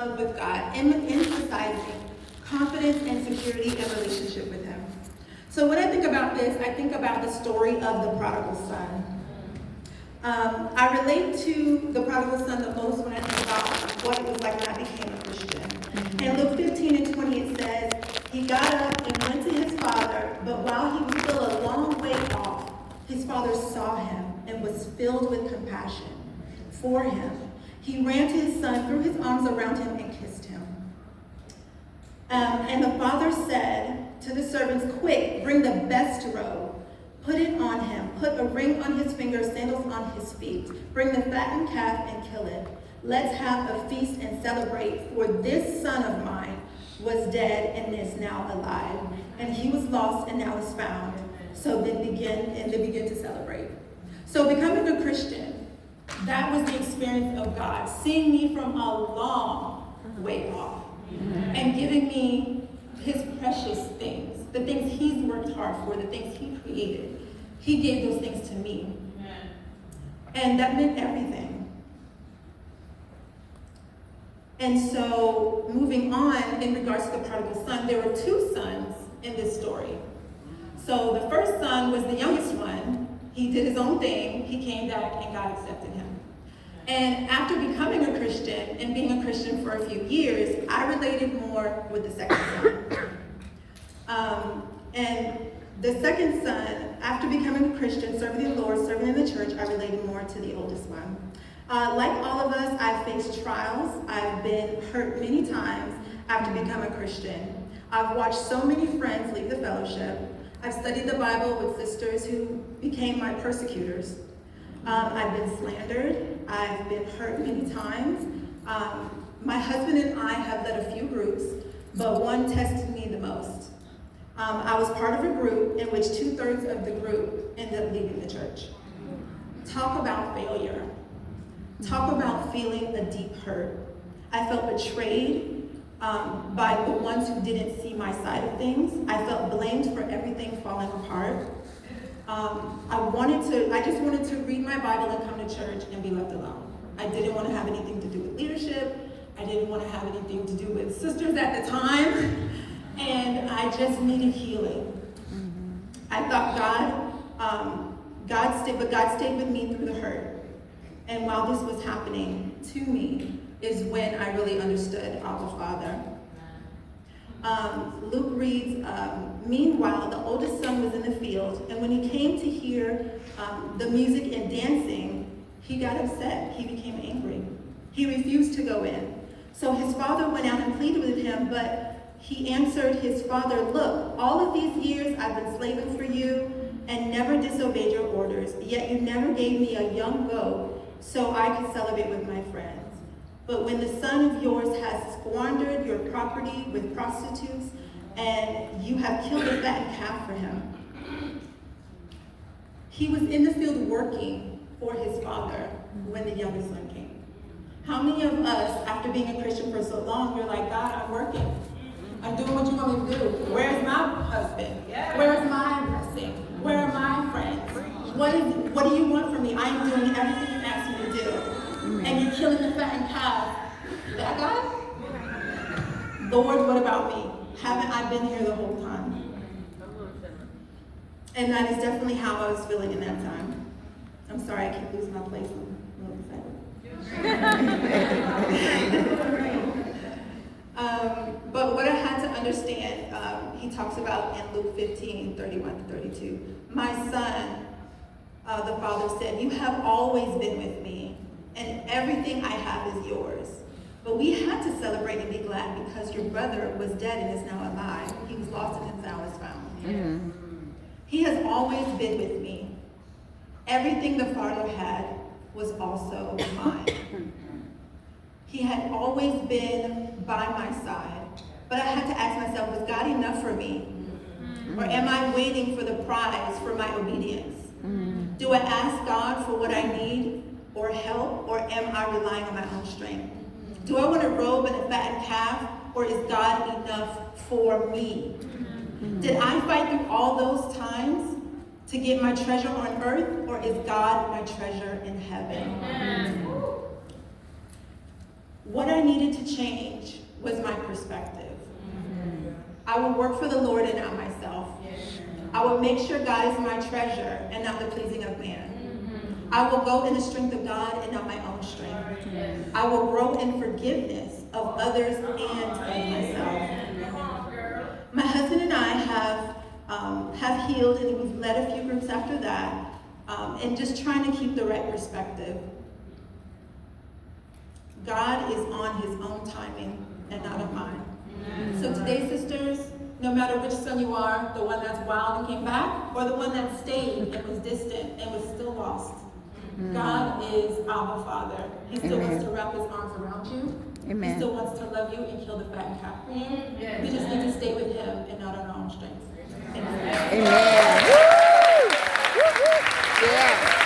with God, emphasizing confidence and security and relationship with Him. So when I think about this, I think about the story of the prodigal son. I relate to the prodigal son the most when I think about what it was like when I became a Christian. In Luke 15:20 it says, he got up and went to his father, but while he was still a long way off, his father saw him and was filled with compassion for him. He ran to his son, threw his arms around him, and kissed him. And the father said to the servants, quick, bring the best robe. Put it on him. Put a ring on his finger, sandals on his feet. Bring the fattened calf and kill it. Let's have a feast and celebrate, for this son of mine was dead and is now alive. And he was lost and now is found. So they begin to celebrate. So becoming a Christian, that was the experience of God, seeing me from a long way off and giving me his precious things, the things he's worked hard for, the things he created. He gave those things to me. And that meant everything. And so moving on in regards to the prodigal son, there were two sons in this story. So the first son was the youngest one. He did his own thing. He came back and God accepted him. And after becoming a Christian and being a Christian for a few years, I related more with the second son. And the second son, after becoming a Christian, serving the Lord, serving in the church, I related more to the oldest one. Like all of us, I've faced trials. I've been hurt many times after becoming a Christian. I've watched so many friends leave the fellowship. I've studied the Bible with sisters who became my persecutors. I've been slandered. I've been hurt many times. My husband and I have led a few groups, but one tested me the most. I was part of a group in which 2/3 of the group ended up leaving the church. Talk about failure. Talk about feeling a deep hurt. I felt betrayed by the ones who didn't see my side of things. I felt blamed for everything falling apart. I just wanted to read my Bible and come to church and be left alone. I didn't want to have anything to do with leadership. I didn't want to have anything to do with sisters at the time. And I just needed healing. I thought God stayed with me through the hurt. And while this was happening to me is when I really understood Abba Father. Luke reads, meanwhile, the oldest son was in the field, and when he came to hear the music and dancing, he got upset. He became angry. He refused to go in. So his father went out and pleaded with him, but he answered his father, look, all of these years I've been slaving for you and never disobeyed your orders, yet you never gave me a young goat so I could celebrate with my friends. But when the son of yours has squandered your property with prostitutes, and you have killed a fattened calf for him. He was in the field working for his father when the youngest son came. How many of us, after being a Christian for so long, you're like, God, I'm working. I'm doing what you want me to do. Where's my husband? Where's my blessing? Where are my friends? What do you want from me? I am doing everything you asked me to do. And you're killing the fattened calf. That guy? Lord, what about me? Haven't I been here the whole time? And that is definitely how I was feeling in that time. I'm sorry, I keep losing my place. I'm a little excited. But what I had to understand, he talks about in Luke 15:31-32. My son, the father said, you have always been with me, and everything I have is yours. But we had to celebrate and be glad because your brother was dead and is now alive. He was lost and now is found. He has always been with me. Everything the Father had was also mine. He had always been by my side. But I had to ask myself, was God enough for me? Or am I waiting for the prize for my obedience? Do I ask God for what I need or help, or am I relying on my own strength? Do I want a robe and a fattened calf, or is God enough for me? Did I fight through all those times to get my treasure on earth, or is God my treasure in heaven? What I needed to change perspective. I will work for the Lord and not myself. I will make sure God is my treasure and not the pleasing of man. I will go in the strength of God and not my own strength. I will grow in forgiveness of others and of myself. My husband and I have healed, and we've led a few groups after that, and just trying to keep the right perspective. God is on his own timing and not of mine. So today, sisters, no matter which son you are, the one that's wild and came back, or the one that stayed and was distant and was still lost, God is our Father. He still wants to wrap his arms around you. He still wants to love you and kill the fattened calf for you. We just need to stay with him and not on our own strength. Amen. Amen. Woo! Woo-hoo. Yeah.